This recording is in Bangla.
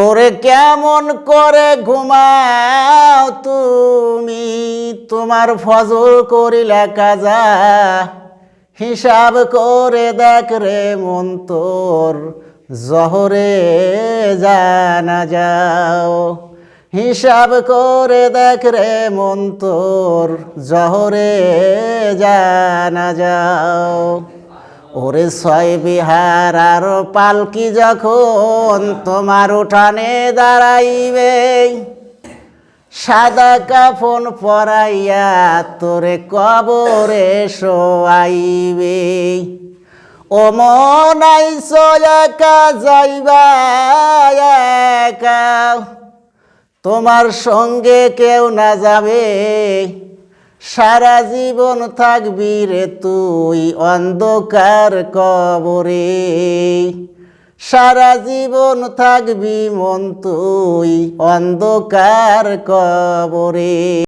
ওরে কেমন করে ঘুমাও তুমি, তোমার ফজর করিলা কাজা। হিসাব করে দেখ রে মন তোর, জহরে জানা যাও। হিসাব করে দেখ রে মন তোর, জহরে জানা যাও। ওরে ছয় বিহার আর পালকি যখন তোমার উঠানে দাঁড়াইবে, সাদা কাফন পরাইয়া তোরে কবরে শোয়াইবে। ও মন আইছো একা যাইবা একা, তোমার সঙ্গে কেউ না যাবে। সারা জীবন থাকবি রে তুই অন্ধকার কবরে। সারা জীবন থাকবি মন তুই অন্ধকার কবরে।